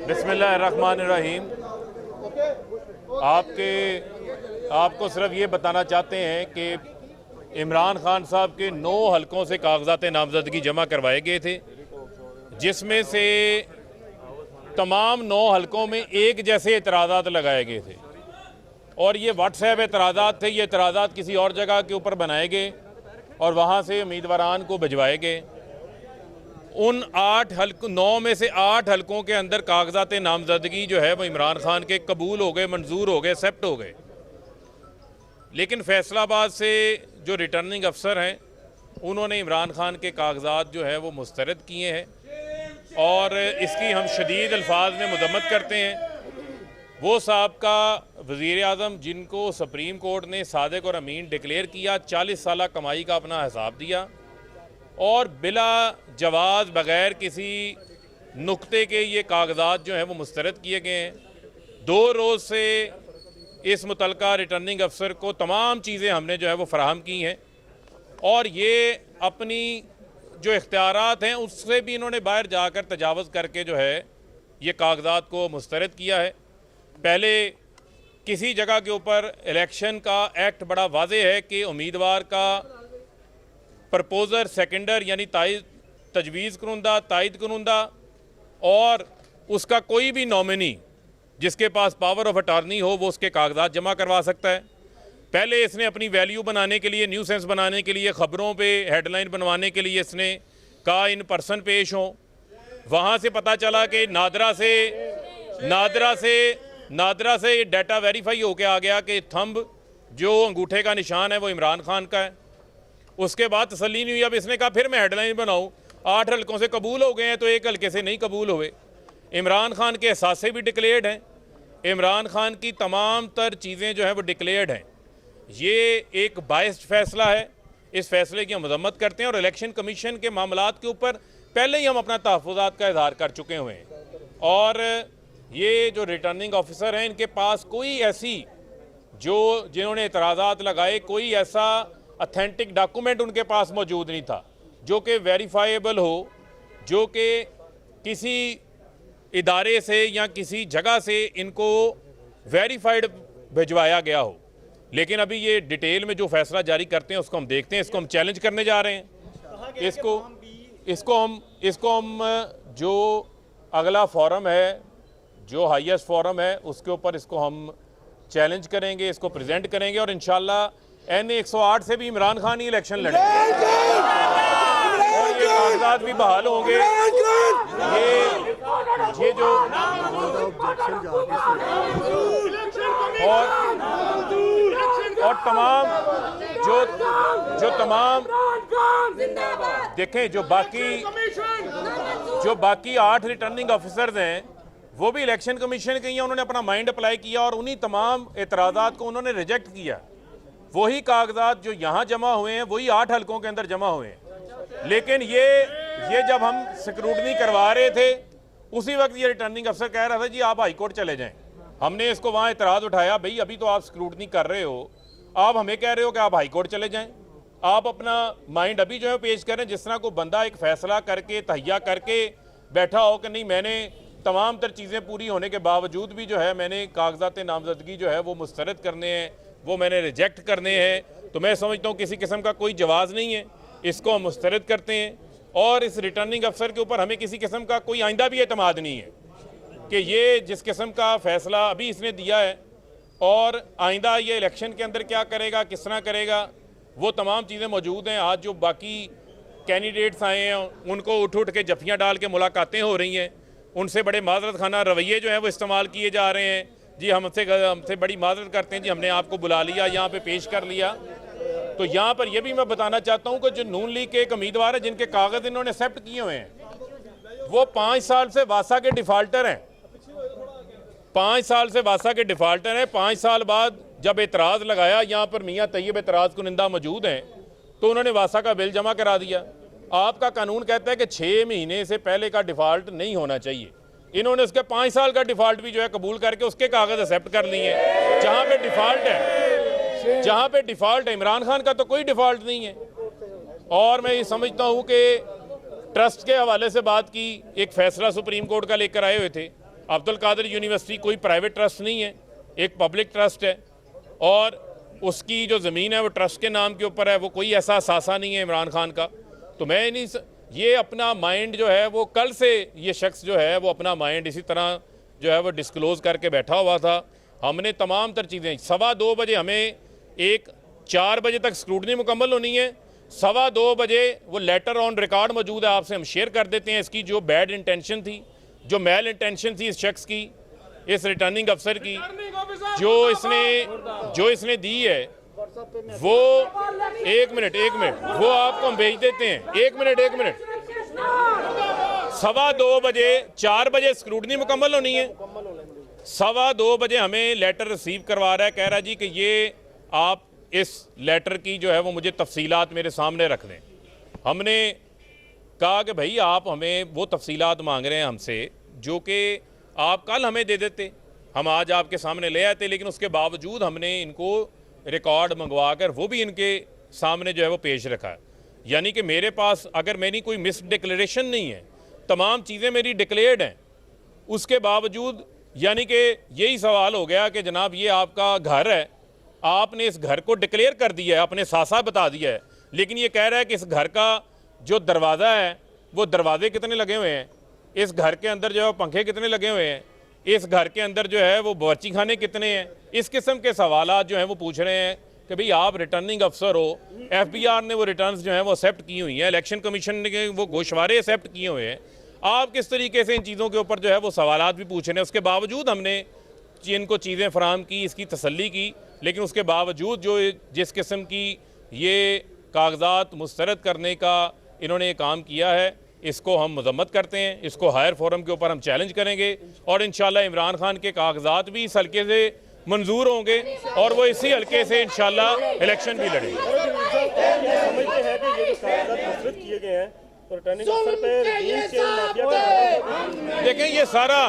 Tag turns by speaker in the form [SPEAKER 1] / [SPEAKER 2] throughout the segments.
[SPEAKER 1] बिस्मिल्लाहिर्रहमानिर्रहीम। आपको सिर्फ ये बताना चाहते हैं कि इमरान खान साहब के 9 हलकों से कागजात नामजदगी जमा करवाए गए थे, जिसमें से तमाम 9 हलकों में एक जैसे एतराज़ात लगाए गए थे और ये व्हाट्सएप एतराज़ात थे। ये एतराज़ात किसी और जगह के ऊपर बनाए गए और वहाँ से उम्मीदवारान को भिजवाए गए। उन 9 में से 8 हलकों के अंदर कागजात नामजदगी जो है वो इमरान खान के कबूल हो गए, मंजूर हो गए, एक्सेप्ट हो गए। लेकिन फैसलाबाद से जो रिटर्निंग अफसर हैं उन्होंने इमरान खान के कागजात जो है वो मुस्तरद किए हैं और इसकी हम शदीद अल्फाज में मज़म्मत करते हैं। वो साहबका वज़ीर आज़म जिनको सुप्रीम कोर्ट ने सादिक और अमीन डिक्लेयर किया, 40 साल कमाई का अपना हिसाब दिया और बिला जवाज़ बग़ैर किसी नुक्ते के ये कागजात जो हैं वो मुस्तरद किए गए हैं। 2 रोज़ से इस मुतलका रिटर्निंग अफसर को तमाम चीज़ें हमने जो है वो फराहम की हैं और ये अपनी जो इख्तियारात हैं उससे भी इन्होंने बाहर जाकर तजावज़ करके जो है ये कागजात को मुस्तरद किया है। पहले किसी जगह के ऊपर इलेक्शन का एक्ट बड़ा वाज़ेह है कि उम्मीदवार का प्रपोज़र, सेकेंडर यानी तजवीज़ करुंदा, तायद करुंदा और उसका कोई भी नॉमिनी जिसके पास पावर ऑफ अटॉर्नी हो वो उसके कागजात जमा करवा सकता है। पहले इसने अपनी वैल्यू बनाने के लिए, न्यूज़ सेंस बनाने के लिए, ख़बरों पे हेडलाइन बनवाने के लिए इसने कहा इन पर्सन पेश हो। वहाँ से पता चला कि नादरा से डाटा वेरीफाई होके आ गया कि थंब जो अंगूठे का निशान है वो इमरान खान का है। उसके बाद तसल्ली नहीं हुई, अब इसने कहा फिर मैं हेडलाइन बनाऊँ। 8 हलकों से कबूल हो गए हैं तो 1 हलके से नहीं कबूल हुए। इमरान खान के एहसासे भी डिक्लेयर्ड हैं, इमरान खान की तमाम तर चीज़ें जो हैं वो डिक्लेयर्ड हैं। ये एक बायस्ड फैसला है, इस फैसले की हम मज़म्मत करते हैं और इलेक्शन कमीशन के मामलात के ऊपर पहले ही हम अपना तहफ़्फ़ुज़ात का इज़हार कर चुके हुए हैं। और ये जो रिटर्निंग ऑफिसर हैं इनके पास कोई ऐसी जिन्होंने एतराज़ात लगाए कोई ऐसा अथेंटिक डॉक्यूमेंट उनके पास मौजूद नहीं था जो कि वेरीफाइबल हो, जो कि किसी इदारे से या किसी जगह से इनको वेरीफाइड भिजवाया गया हो। लेकिन अभी ये डिटेल में जो फैसला जारी करते हैं उसको हम देखते हैं। इसको हम चैलेंज करने जा रहे हैं। इसको हम जो अगला फोरम है, जो हाईएस्ट फोरम है, उसके ऊपर इसको हम चैलेंज करेंगे, इसको प्रेजेंट करेंगे और इंशाल्लाह NA 108 से भी इमरान खान ही इलेक्शन लड़ेंगे और ये कागजात भी बहाल होंगे। ये जो और तमाम देखें जो बाकी 8 रिटर्निंग ऑफिसर्स हैं वो भी इलेक्शन कमीशन के ही हैं। उन्होंने अपना माइंड अप्लाई किया और उन्हीं तमाम एतराज़ात को उन्होंने रिजेक्ट किया। वही कागजात जो यहाँ जमा हुए हैं वही 8 हलकों के अंदर जमा हुए हैं। लेकिन ये जब हम स्क्रूटनी करवा रहे थे उसी वक्त ये रिटर्निंग अफसर कह रहा था जी आप हाई कोर्ट चले जाएं। हमने इसको वहाँ एतराज़ उठाया, भाई अभी तो आप स्क्रूटनी कर रहे हो, आप हमें कह रहे हो कि आप हाई कोर्ट चले जाएं। आप अपना माइंड अभी जो है पेश करें। जिस तरह को बंदा एक फ़ैसला करके तहैया करके बैठा हो कि नहीं मैंने तमाम तर चीज़ें पूरी होने के बावजूद भी जो है मैंने कागजात नामजदगी जो है वो मुस्तरद करने हैं, वो मैंने रिजेक्ट करने हैं, तो मैं समझता हूँ किसी किस्म का कोई जवाज़ नहीं है। इसको हम मुस्तरद करते हैं और इस रिटर्निंग अफसर के ऊपर हमें किसी किस्म का कोई आइंदा भी एतमाद नहीं है कि ये जिस किस्म का फ़ैसला अभी इसने दिया है और आइंदा ये इलेक्शन के अंदर क्या करेगा, किस तरह करेगा, वो तमाम चीज़ें मौजूद हैं। आज जो बाकी कैंडिडेट्स आए हैं उनको उठ के जफियाँ डाल के मुलाकातें हो रही हैं, उनसे बड़े माजरत खाना रवैये जो हैं वो इस्तेमाल किए जा रहे हैं। जी हमसे बड़ी माजरत करते हैं, जी हमने आपको बुला लिया, यहाँ पे पेश कर लिया। तो यहाँ पर यह भी मैं बताना चाहता हूँ कि जो नून लीग के एक उम्मीदवार है जिनके कागज़ इन्होंने एक्सेप्ट किए हुए हैं वो 5 साल से वासा के डिफ़ाल्टर हैं। 5 साल से वासा के डिफ़ाल्टर हैं। 5 साल बाद जब एतराज़ लगाया, यहाँ पर मियाँ तैयब एतराज़ कुनिंदा मौजूद हैं, तो उन्होंने वासा का बिल जमा करा दिया। आपका कानून कहता है कि 6 महीने से पहले का डिफ़ाल्ट नहीं होना चाहिए। इन्होंने उसके 5 साल का डिफ़ाल्ट भी जो है कबूल करके उसके कागज़ एक्सेप्ट कर लिए हैं। जहाँ पे डिफ़ाल्ट है इमरान खान का तो कोई डिफ़ाल्ट नहीं है। और मैं ये समझता हूँ कि ट्रस्ट के हवाले से बात की, एक फैसला सुप्रीम कोर्ट का लेकर आए हुए थे। अब्दुल कादिर यूनिवर्सिटी कोई प्राइवेट ट्रस्ट नहीं है, एक पब्लिक ट्रस्ट है, और उसकी जो ज़मीन है वो ट्रस्ट के नाम के ऊपर है, वो कोई ऐसा असासा नहीं है इमरान खान का। तो मैं नहीं ये अपना माइंड जो है वो कल से ये शख्स जो है वो अपना माइंड इसी तरह जो है वो डिस्क्लोज़ करके बैठा हुआ था। हमने तमाम तर चीज़ें 2:15 बजे, हमें 4 बजे तक स्क्रूटनी मुकम्मल होनी है, 2:15 बजे वो लेटर ऑन रिकॉर्ड मौजूद है, आपसे हम शेयर कर देते हैं। इसकी जो बैड इंटेंशन थी, जो मेल इंटेंशन थी इस शख्स की, इस रिटर्निंग अफसर की, जो इसने दी है, वो एक मिनट वो आपको हम भेज देते हैं। एक मिनट 2:15 बजे, 4 बजे स्क्रूटनी मुकम्मल होनी है, 2:15 बजे हमें लेटर रिसीव करवा रहा है, कह रहा जी कि ये आप इस लेटर की जो है वो मुझे तफसीलात मेरे सामने रख दें। हमने कहा कि भाई आप हमें वो तफसीलात मांग रहे हैं हमसे जो कि आप कल हमें दे देते, हम आज आपके सामने ले आते, लेकिन उसके बावजूद हमने इनको रिकॉर्ड मंगवा कर वो भी इनके सामने जो है वो पेश रखा है। यानी कि मेरे पास अगर मेरी कोई मिस डिक्लेरेशन नहीं है, तमाम चीज़ें मेरी डिक्लेयर्ड हैं, उसके बावजूद यानी कि यही सवाल हो गया कि जनाब ये आपका घर है, आपने इस घर को डिक्लेयर कर दिया है, अपने साथ साथ बता दिया है, लेकिन ये कह रहा है कि इस घर का जो दरवाज़ा है वो दरवाजे कितने लगे हुए हैं, इस घर के अंदर जो है पंखे कितने लगे हुए हैं, इस घर के अंदर जो है वो बावर्ची खाने कितने हैं। इस किस्म के सवालात जो हैं वो पूछ रहे हैं कि भाई आप रिटर्निंग अफसर हो, FBI ने वो रिटर्न्स जो हैं वो एक्सेप्ट की हुई हैं, इलेक्शन कमीशन ने वो गोशवारे एक्सेप्ट किए हुए हैं, आप किस तरीके से इन चीज़ों के ऊपर जो है वो सवालात भी पूछ रहे हैं। उसके बावजूद हमने इनको चीज़ें फराहम की, इसकी तसल्ली की, लेकिन उसके बावजूद जो जिस किस्म की ये कागजात मुस्तरद करने का इन्होंने ये काम किया है, इसको हम मजम्मत करते हैं, इसको हायर फोरम के ऊपर हम चैलेंज करेंगे, और इंशाल्लाह इमरान खान के कागजात भी इस हल्के से मंजूर होंगे और वो इसी हल्के से इंशाल्लाह इलेक्शन भी लड़ेंगे। देखें ये सारा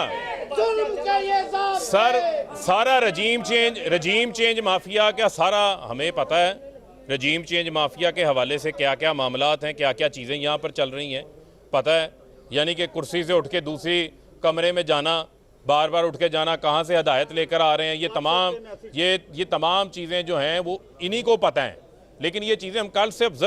[SPEAKER 1] रजीम चेंज माफिया का सारा हमें पता है। रजीम चेंज माफिया के हवाले से क्या क्या मामलात हैं, क्या क्या चीज़ें यहाँ पर चल रही हैं पता है। यानी कि कुर्सी से उठ के दूसरी कमरे में जाना, बार बार उठ के जाना, कहाँ से हदायत लेकर आ रहे हैं, ये तमाम चीज़ें जो हैं वो इन्हीं को पता हैं, लेकिन ये चीज़ें हम कल से ऑब्जर्व